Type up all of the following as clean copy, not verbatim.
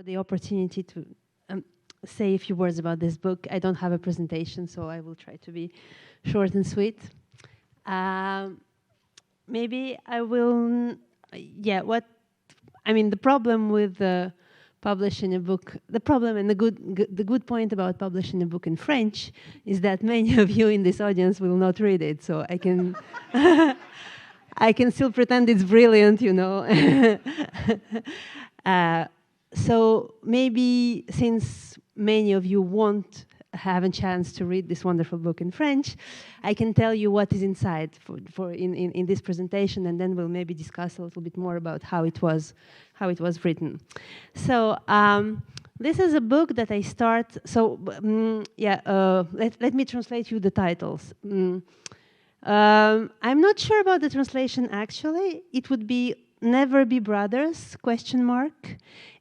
for the opportunity to say a few words about this book. I don't have a presentation, so I will try to be short and sweet. Maybe I will, the problem with publishing a book, the problem and the good point about publishing a book in French is that many of you in this audience will not read it, so I can I can still pretend it's brilliant, you know. So maybe since many of you won't have a chance to read this wonderful book in French, I can tell you what is inside in this presentation, and then we'll maybe discuss a little bit more about how it was written. So this is a book that I start. So let me translate you the titles. I'm not sure about the translation actually. It would be Never Be Brothers, ?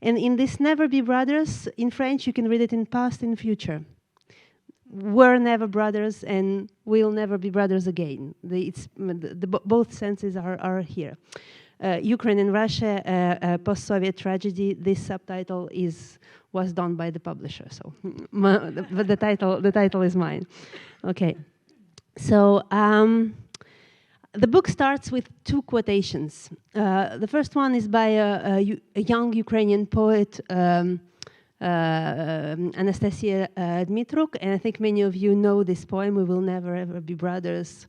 And in this Never Be Brothers, in French, you can read it in past and future. We're never brothers and we'll never be brothers again. Both senses are here. Ukraine and Russia, post-Soviet tragedy. This subtitle was done by the publisher, so the title is mine. Okay, so the book starts with two quotations. The first one is by a young Ukrainian poet, Anastasia Dmytruk, and I think many of you know this poem, We Will Never Ever Be Brothers,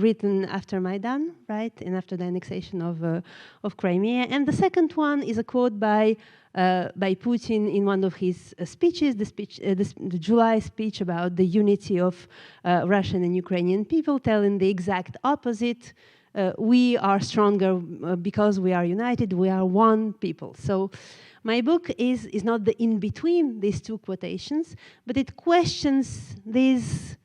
written after Maidan, right, and after the annexation of Crimea. And the second one is a quote by Putin in one of his speeches, the July speech about the unity of Russian and Ukrainian people, telling the exact opposite. We are stronger because we are united, we are one people. So my book is not the in-between these two quotations, but it questions these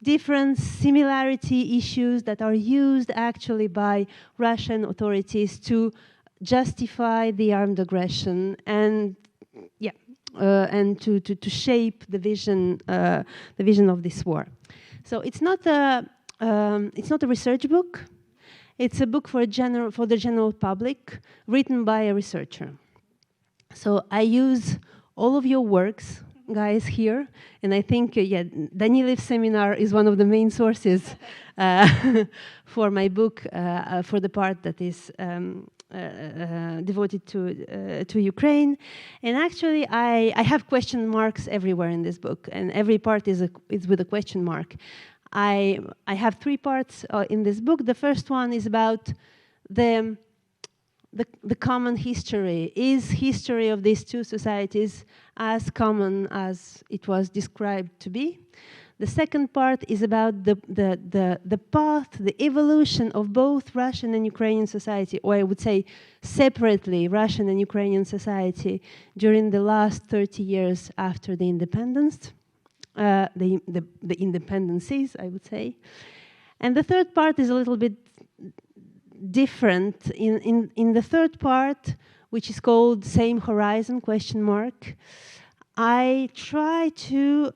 different similarity issues that are used actually by Russian authorities to justify the armed aggression and to shape the vision of this war. So it's not a research book. It's a book for the general public, written by a researcher. So I use all of your works, guys, here, and I think Danylyw's seminar is one of the main sources for my book, for the part that is devoted to Ukraine. And actually, I have question marks everywhere in this book, and every part is with a question mark. I have three parts in this book. The first one is about the common history. Is history of these two societies as common as it was described to be? The second part is about the path, the evolution of both Russian and Ukrainian society, or I would say separately Russian and Ukrainian society during the last 30 years after the independence, the independencies, I would say. And the third part is a little bit different. In the third part, which is called Same Horizon, ? I try to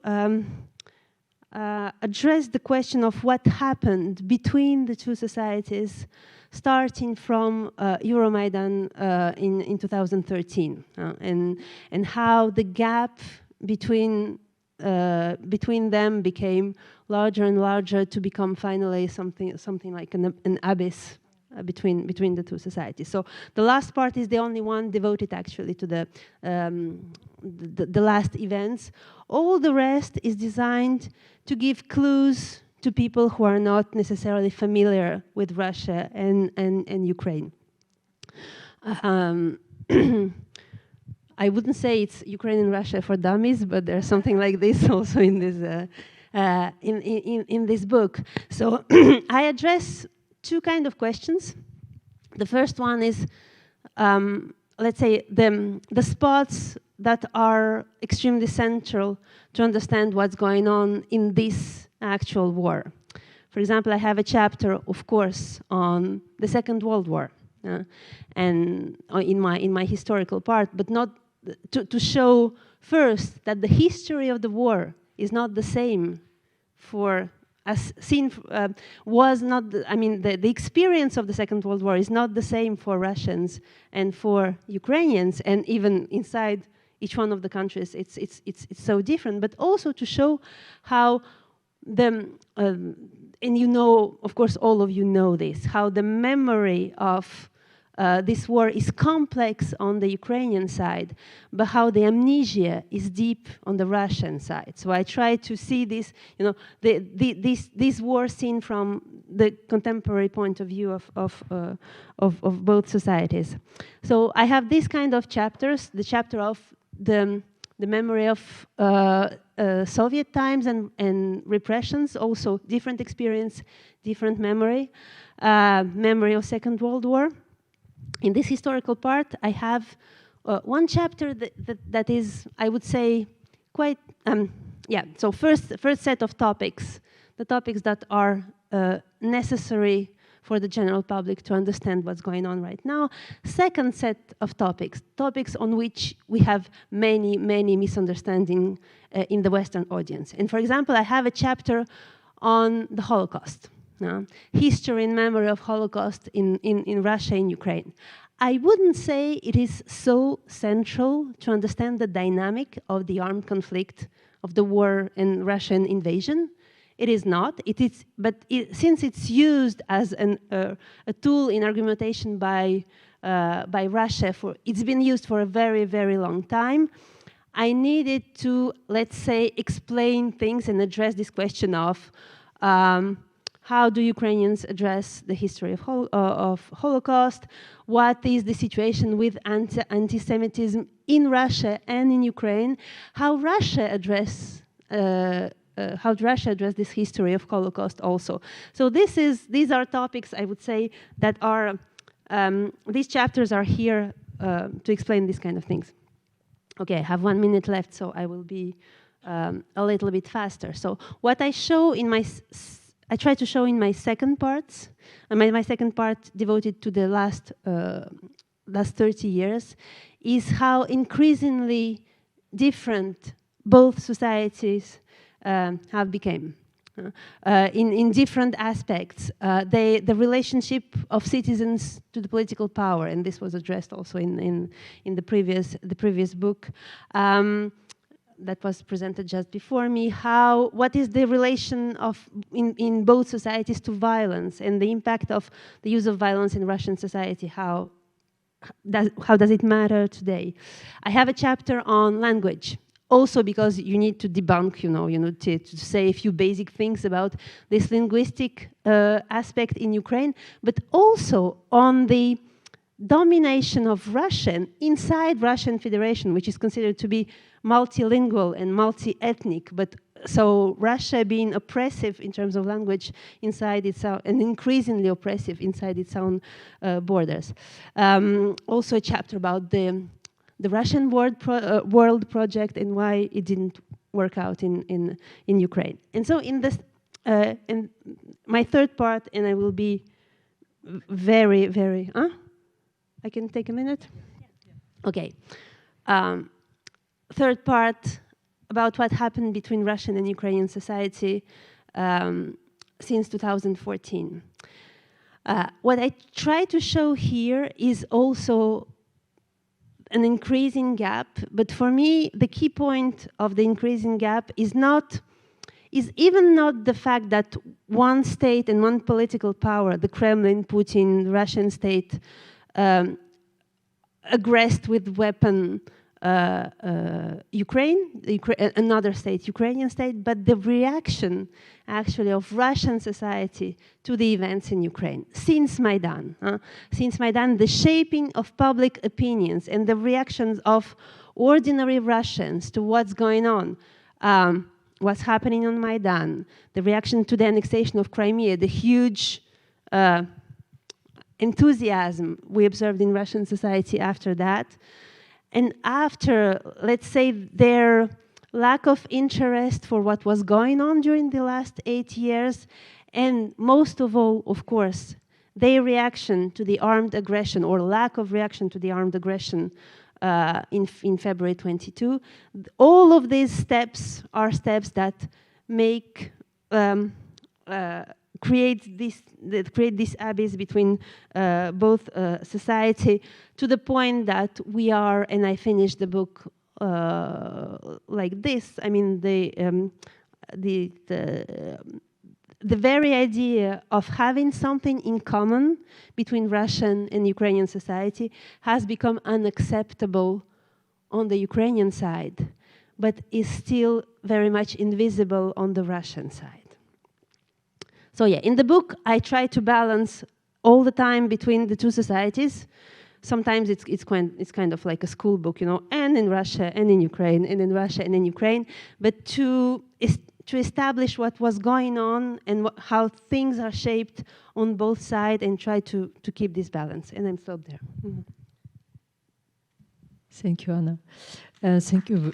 address the question of what happened between the two societies, starting from Euromaidan in 2013, and how the gap between them became larger and larger to become finally something like an abyss between the two societies. So the last part is the only one devoted actually to the last events. All the rest is designed to give clues to people who are not necessarily familiar with Russia and Ukraine. I wouldn't say it's Ukraine and Russia for dummies, but there's something like this also in this in this book. So I address two kind of questions. The first one is, let's say, the spots that are extremely central to understand what's going on in this actual war. For example, I have a chapter, of course, on the Second World War, and in my historical part, but not to show first that the history of the war is not the same for as seen, was not, I mean, the experience of the Second World War is not the same for Russians and for Ukrainians, and even inside each one of the countries, it's so different, but also to show how the, and you know, of course, all of you know this, how the memory of this war is complex on the Ukrainian side, but how the amnesia is deep on the Russian side. So I try to see this, you know, this war seen from the contemporary point of view of both societies. So I have these kind of chapters, the chapter of the memory of Soviet times and repressions, also different experience, different memory, memory of Second World War. In this historical part, I have one chapter that is, I would say, quite, yeah, so first set of topics, the topics that are necessary for the general public to understand what's going on right now. Second set of topics, topics on which we have many misunderstandings in the Western audience. And for example, I have a chapter on the Holocaust. History and memory of Holocaust in Russia and Ukraine. I wouldn't say it is so central to understand the dynamic of the armed conflict of the war and Russian invasion. It is not. It is, but since it's used as a tool in argumentation by Russia, it's been used for a very long time. I needed to, let's say, explain things and address this question of how do Ukrainians address the history of Holocaust? What is the situation with anti-Semitism in Russia and in Ukraine? How Russia address this history of Holocaust also? So these are topics, I would say, that are these chapters are here to explain these kind of things. Okay, I have 1 minute left, so I will be a little bit faster. So what I show in I try to show in my second parts, my second part devoted to the last 30 years, is how increasingly different both societies have become in different aspects. The relationship of citizens to the political power, and this was addressed also in the previous book. That was presented just before me, what is the relation in both societies to violence and the impact of the use of violence in Russian society, how does it matter today? I have a chapter on language, also because you need to debunk, to say a few basic things about this linguistic aspect in Ukraine, but also on the domination of Russian inside Russian Federation, which is considered to be multilingual and multi-ethnic, but so Russia being oppressive in terms of language inside its own, and increasingly oppressive inside its own borders. Also a chapter about the Russian world project and why it didn't work out in Ukraine. And so in this, in my third part, and I will be very, I can take a minute? Yeah. Okay. Third part about what happened between Russian and Ukrainian society since 2014. What I try to show here is also an increasing gap, but for me, the key point of the increasing gap is even not the fact that one state and one political power, the Kremlin, Putin, the Russian state, aggressed with weapon another state, Ukrainian state, but the reaction actually of Russian society to the events in Ukraine since Maidan. Since Maidan, the shaping of public opinions and the reactions of ordinary Russians to what's going on, what's happening on Maidan, the reaction to the annexation of Crimea, the huge enthusiasm we observed in Russian society after that, and after, let's say, their lack of interest for what was going on during the last 8 years, and most of all, of course, their reaction to the armed aggression or lack of reaction to the armed aggression in February 22, all of these steps are steps that make create this abyss between both society, to the point that we are, and I finished the book like this. I mean, the very idea of having something in common between Russian and Ukrainian society has become unacceptable on the Ukrainian side, but is still very much invisible on the Russian side. So yeah, in the book, I try to balance all the time between the two societies. Sometimes it's kind of like a school book, you know, and in Russia and in Ukraine, and in Russia and in Ukraine, but to establish what was going on and how things are shaped on both sides, and try to keep this balance. And I'm stopped there. Mm-hmm. Thank you, Anna. Thank you.